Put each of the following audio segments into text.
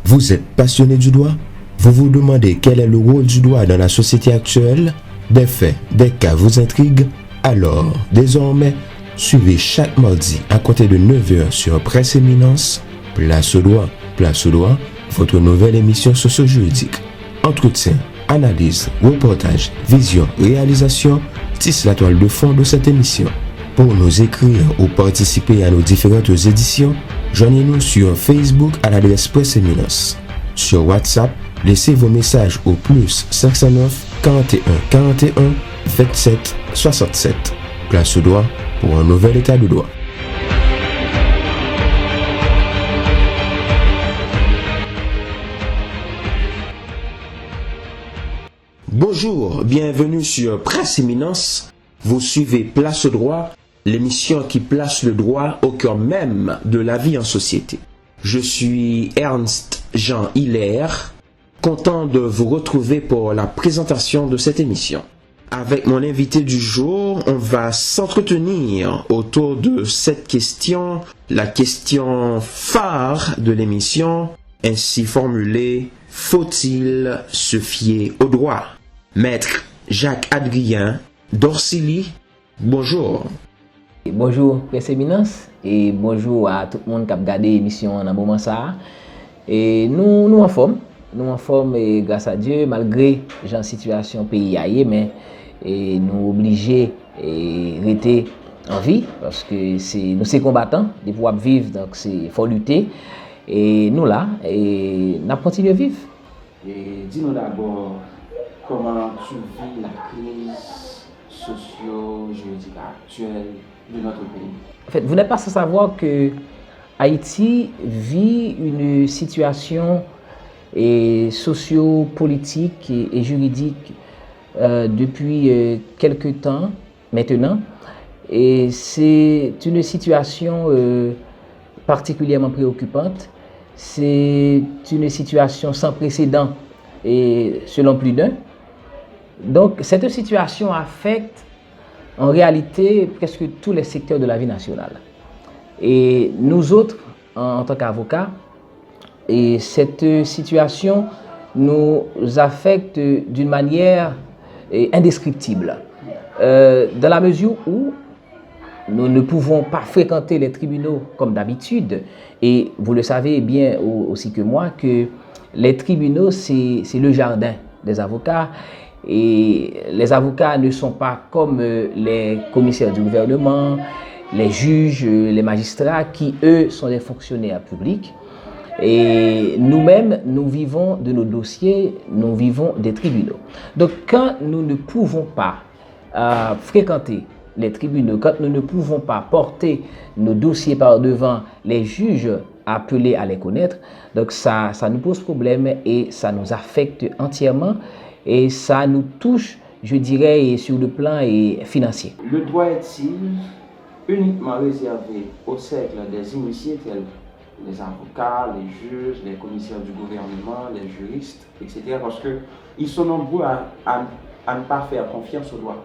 Vous êtes passionné du droit? Vous vous demandez quel est le rôle du droit dans la société actuelle? Des faits, des cas vous intriguent? Alors, désormais, suivez chaque mardi à compter de 9h sur Presse Éminence, Place au droit. Place au droit, votre nouvelle émission socio-juridique. Entretien, analyse, reportage, vision, réalisation, tisse la toile de fond de cette émission. Pour nous écrire ou participer à nos différentes éditions, joignez-nous sur Facebook à l'adresse Presse Éminence. Sur WhatsApp, laissez vos messages au plus 509 41 41 27 67. Place au droit pour un nouvel état de droit. Bonjour, bienvenue sur Presse Éminence. Vous suivez Place au droit, l'émission qui place le droit au cœur même de la vie en société. Je suis Ernst Jean Hilaire, content de vous retrouver pour la présentation de cette émission. Avec mon invité du jour, on va s'entretenir autour de cette question, la question phare de l'émission, ainsi formulée: faut-il se fier au droit? Maître Jacques-Adrien d'Orsilly, bonjour. Bonjour Presse Éminence et bonjour à tout le monde qui a regardé l'émission en un moment ça. Et nous en forme et grâce à Dieu, malgré la situation pays ailleurs, mais nous obligés de rester en vie parce que nous sommes combattants de pouvoir vivre, donc c'est faut lutter et nous là et nous continuons à vivre. Et dis-nous d'abord comment tu vis la crise socio-juridique actuelle de notre pays. En fait, vous n'êtes pas sans savoir que Haïti vit une situation socio-politique et juridique depuis quelques temps maintenant. Et c'est une situation particulièrement préoccupante. C'est une situation sans précédent et selon plus d'un. Donc cette situation affecte en réalité presque tous les secteurs de la vie nationale. Et nous autres, en tant qu'avocats, et cette situation nous affecte d'une manière indescriptible. Dans la mesure où nous ne pouvons pas fréquenter les tribunaux comme d'habitude. Et vous le savez bien aussi que moi que les tribunaux, c'est le jardin des avocats. Et les avocats ne sont pas comme les commissaires du gouvernement, les juges, les magistrats qui, eux, sont des fonctionnaires publics. Et nous-mêmes, nous vivons de nos dossiers, nous vivons des tribunaux. Donc, quand nous ne pouvons pas fréquenter les tribunaux, quand nous ne pouvons pas porter nos dossiers par devant les juges appelés à les connaître, donc ça nous pose problème et ça nous affecte entièrement. Et ça nous touche, je dirais, sur le plan financier. Le droit est-il uniquement réservé au cercle des initiés tels les avocats, les juges, les commissaires du gouvernement, les juristes, etc. Parce qu'ils sont nombreux à ne pas faire confiance au droit,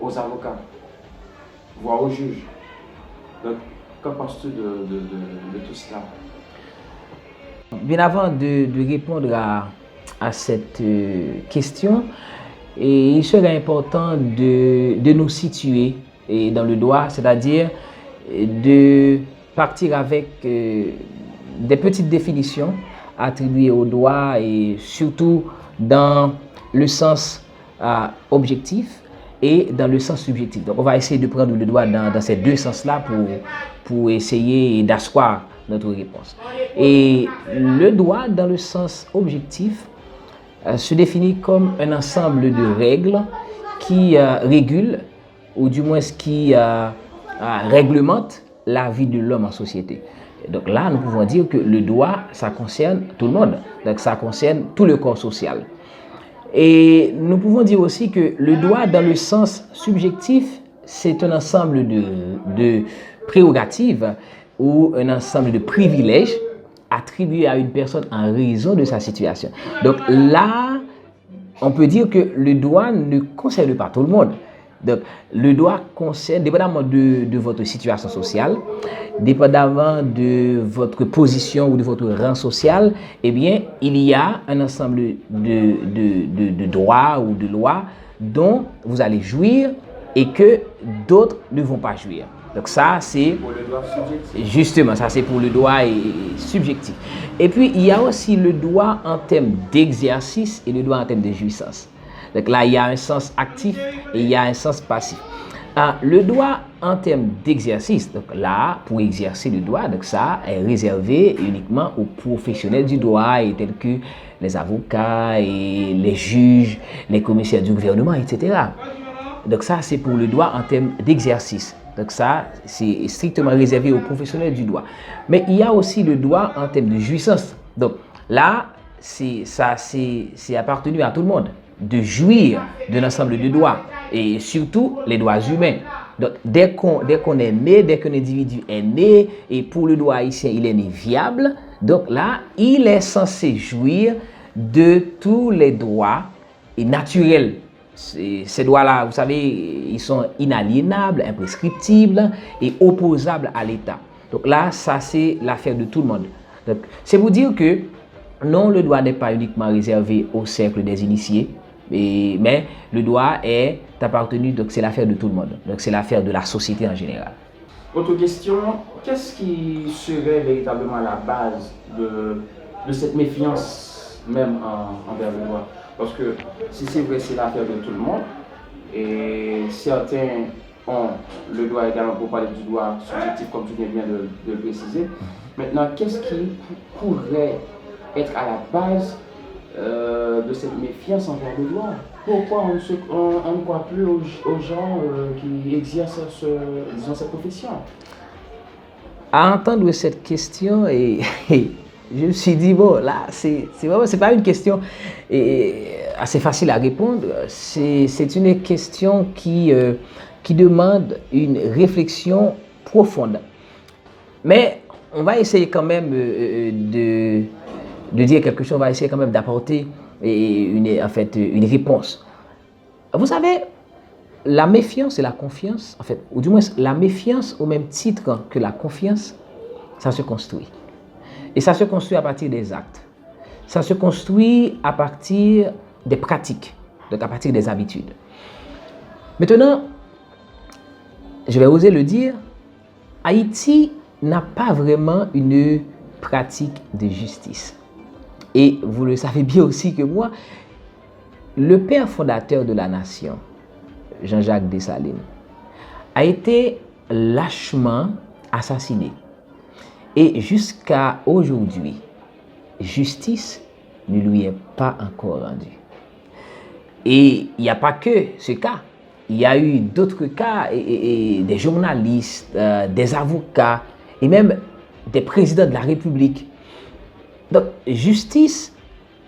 aux avocats, voire aux juges. Donc, qu'en penses-tu de tout cela? Bien avant de répondre à cette question, et il serait important de nous situer dans le droit, c'est-à-dire de partir avec des petites définitions attribuées au droit et surtout dans le sens objectif et dans le sens subjectif. Donc on va essayer de prendre le droit dans ces deux sens-là pour essayer d'asseoir notre réponse. Et le droit dans le sens objectif se définit comme un ensemble de règles qui régulent, ou du moins qui réglementent la vie de l'homme en société. Et donc là, nous pouvons dire que le droit, ça concerne tout le monde, donc ça concerne tout le corps social. Et nous pouvons dire aussi que le droit dans le sens subjectif, c'est un ensemble de prérogatives ou un ensemble de privilèges attribué à une personne en raison de sa situation. Donc là, on peut dire que le droit ne concerne pas tout le monde, Donc, le droit concerne, dépendamment de votre situation sociale, dépendamment de votre position ou de votre rang social, eh bien, il y a un ensemble de droits ou de lois dont vous allez jouir et que d'autres ne vont pas jouir. Donc ça, c'est Pour le droit subjectif. justement, ça c'est pour le droit subjectif. Et puis, il y a aussi le droit en termes d'exercice et le droit en termes de jouissance. Donc là, il y a un sens actif et il y a un sens passif. Le droit en termes d'exercice, donc là, pour exercer le droit, donc ça est réservé uniquement aux professionnels du droit, et tels que les avocats et les juges, les commissaires du gouvernement, etc. Donc ça, c'est pour le droit en termes d'exercice. Donc ça, c'est strictement réservé aux professionnels du droit. Mais il y a aussi le droit en termes de jouissance. Donc là, c'est appartenu à tout le monde de jouir de l'ensemble de droits et surtout les droits humains. Donc dès qu'on est né, dès qu'un individu est né, et pour le droit haïtien, il est né viable, donc là, il est censé jouir de tous les droits naturels. Ces droits-là, vous savez, ils sont inaliénables, imprescriptibles et opposables à l'État. Donc là, ça c'est l'affaire de tout le monde. Donc, c'est pour dire que non, le droit n'est pas uniquement réservé au cercle des initiés, mais le droit est appartenu, donc c'est l'affaire de tout le monde. Donc c'est l'affaire de la société en général. Autre question, qu'est-ce qui serait véritablement la base de cette méfiance même envers le droit? Parce que si c'est vrai, c'est l'affaire de tout le monde, et certains ont le droit également pour parler du droit subjectif, comme tu viens de le préciser. Maintenant, qu'est-ce qui pourrait être à la base de cette méfiance envers le droit? Pourquoi on ne croit plus aux gens qui exercent cette profession? À entendre cette question, et je me suis dit, bon, là, c'est pas une question assez facile à répondre. C'est une question qui demande une réflexion profonde. Mais on va essayer quand même de dire quelque chose, on va essayer quand même d'apporter une réponse. Vous savez, la méfiance et la confiance, en fait, ou du moins la méfiance au même titre que la confiance, ça se construit. Et ça se construit à partir des actes. Ça se construit à partir des pratiques, donc à partir des habitudes. Maintenant, je vais oser le dire, Haïti n'a pas vraiment une pratique de justice. Et vous le savez bien aussi que moi, le père fondateur de la nation, Jean-Jacques Dessalines, a été lâchement assassiné. Et jusqu'à aujourd'hui, justice ne lui est pas encore rendue. Et il n'y a pas que ce cas. Il y a eu d'autres cas, et des journalistes, des avocats, et même des présidents de la République. Donc, justice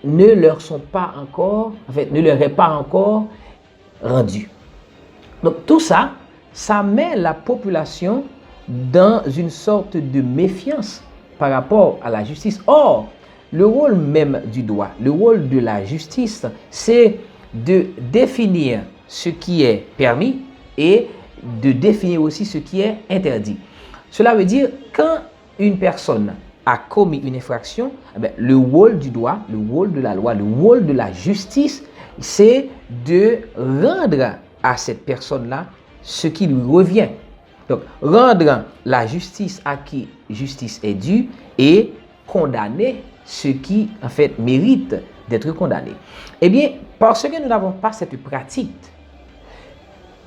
ne leur est pas encore rendue. Donc, tout ça, ça met la population dans une sorte de méfiance par rapport à la justice. Or, le rôle même du droit, le rôle de la justice, c'est de définir ce qui est permis et de définir aussi ce qui est interdit. Cela veut dire quand une personne a commis une infraction, le rôle du droit, le rôle de la loi, le rôle de la justice, c'est de rendre à cette personne-là ce qui lui revient. Donc, rendre la justice à qui justice est due et condamner ceux qui, en fait, méritent d'être condamnés. Eh bien, parce que nous n'avons pas cette pratique,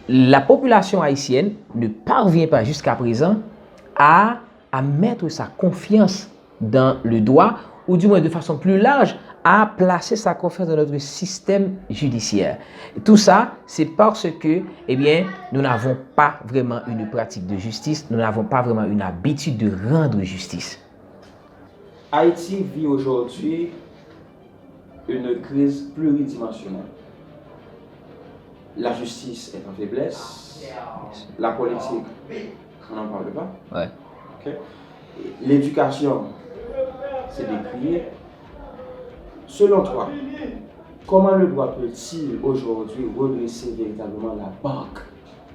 la population haïtienne ne parvient pas jusqu'à présent à mettre sa confiance dans le droit, ou du moins de façon plus large, à placer sa confiance dans notre système judiciaire. Tout ça, c'est parce que, eh bien, nous n'avons pas vraiment une pratique de justice, nous n'avons pas vraiment une habitude de rendre justice. Haïti vit aujourd'hui une crise pluridimensionnelle. La justice est en faiblesse, la politique, on n'en parle pas. Ouais. Okay. L'éducation, c'est décrié. Selon toi, comment le droit peut-il aujourd'hui redresser véritablement la banque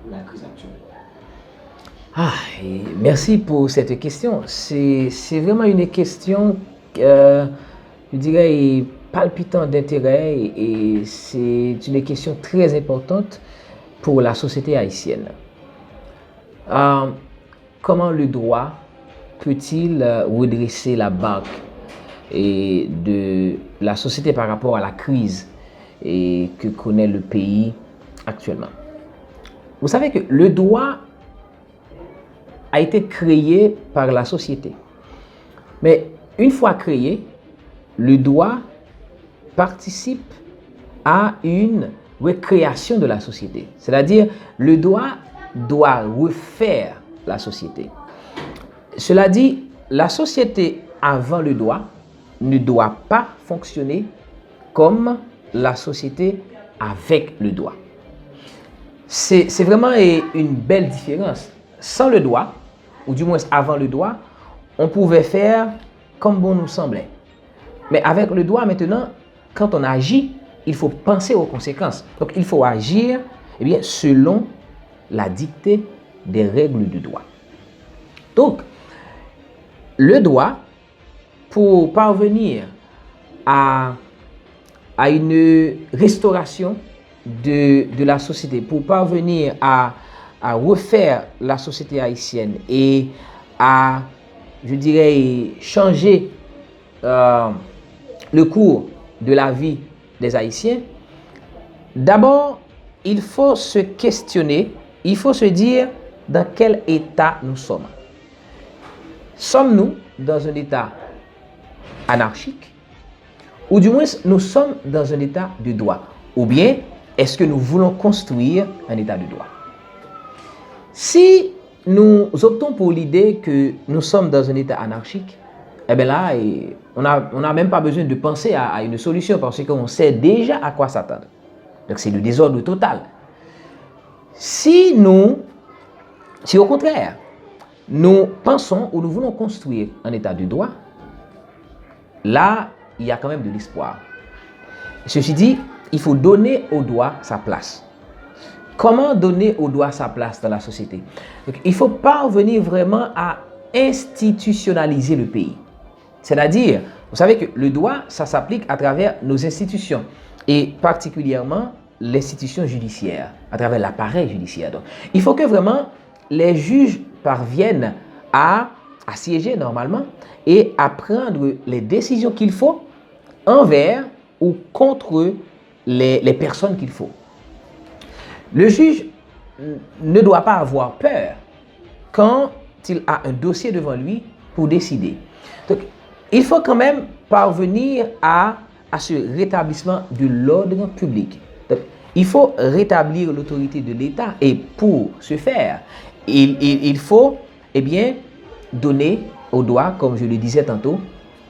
la crise actuelle? Merci pour cette question. C'est vraiment une question, je dirais, palpitante d'intérêt et c'est une question très importante pour la société haïtienne. Comment le droit peut-il redresser la barque de la société par rapport à la crise que connaît le pays actuellement? Vous savez que le droit a été créé par la société. Mais une fois créé, le droit participe à une recréation de la société. C'est-à-dire, le droit doit refaire la société. Cela dit, la société avant le droit ne doit pas fonctionner comme la société avec le droit. C'est vraiment une belle différence. Sans le droit, ou du moins avant le droit, on pouvait faire comme bon nous semblait. Mais avec le droit maintenant, quand on agit, il faut penser aux conséquences. Donc il faut agir selon la dictée des règles du droit. Donc, le droit, pour parvenir à une restauration de la société, pour parvenir à refaire la société haïtienne et à, je dirais, changer le cours de la vie des Haïtiens, d'abord, il faut se questionner, il faut se dire dans quel état nous sommes. Sommes-nous dans un état anarchique ou du moins nous sommes dans un état de droit? Ou bien est-ce que nous voulons construire un état de droit? Si nous optons pour l'idée que nous sommes dans un état anarchique, eh bien là, on n'a même pas besoin de penser à une solution parce qu'on sait déjà à quoi s'attendre. Donc c'est le désordre total. Si au contraire, nous pensons ou nous voulons construire un état de droit, là, il y a quand même de l'espoir. Ceci dit, il faut donner au droit sa place. Comment donner au droit sa place dans la société? Donc, il faut parvenir vraiment à institutionnaliser le pays. C'est-à-dire, vous savez que le droit, ça s'applique à travers nos institutions et particulièrement l'institution judiciaire, à travers l'appareil judiciaire. Donc, il faut que vraiment les juges parviennent à siéger normalement et à prendre les décisions qu'il faut envers ou contre les personnes qu'il faut. Le juge ne doit pas avoir peur quand il a un dossier devant lui pour décider. Donc, il faut quand même parvenir à ce rétablissement de l'ordre public. Donc, il faut rétablir l'autorité de l'État et pour ce faire, il faut donner au droit, comme je le disais tantôt,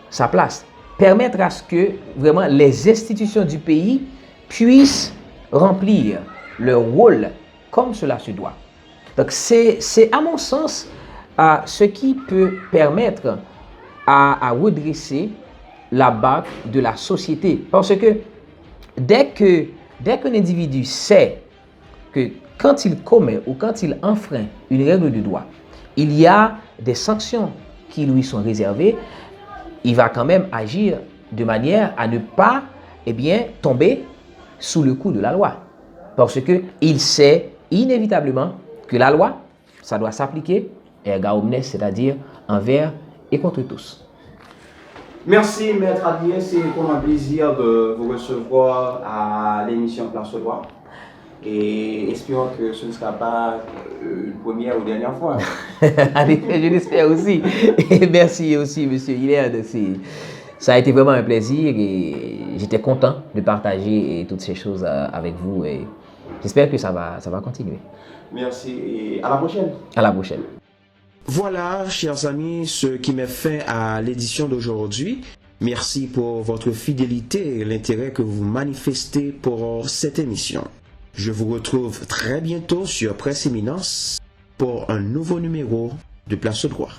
sa place. Permettre à ce que vraiment les institutions du pays puissent remplir leur rôle comme cela se doit. Donc c'est à mon sens ce qui peut permettre à redresser la barque de la société. Parce que dès qu'un individu sait que quand il commet ou quand il enfreint une règle de droit, il y a des sanctions qui lui sont réservées, il va quand même agir de manière à ne pas tomber sous le coup de la loi. Parce qu'il sait inévitablement que la loi, ça doit s'appliquer erga omnes, c'est-à-dire envers et contre tous. Merci, Maître Adrien. C'est pour un plaisir de vous recevoir à l'émission Place au droit. Et espérons que ce ne sera pas une première ou dernière fois. Je l'espère aussi. Et merci aussi, monsieur Hilaire. Ça a été vraiment un plaisir et j'étais content de partager toutes ces choses avec vous. Et j'espère que ça va continuer. Merci et à la prochaine. À la prochaine. Voilà, chers amis, ce qui met fin à l'édition d'aujourd'hui. Merci pour votre fidélité et l'intérêt que vous manifestez pour cette émission. Je vous retrouve très bientôt sur Presse Éminence pour un nouveau numéro de Place au droit.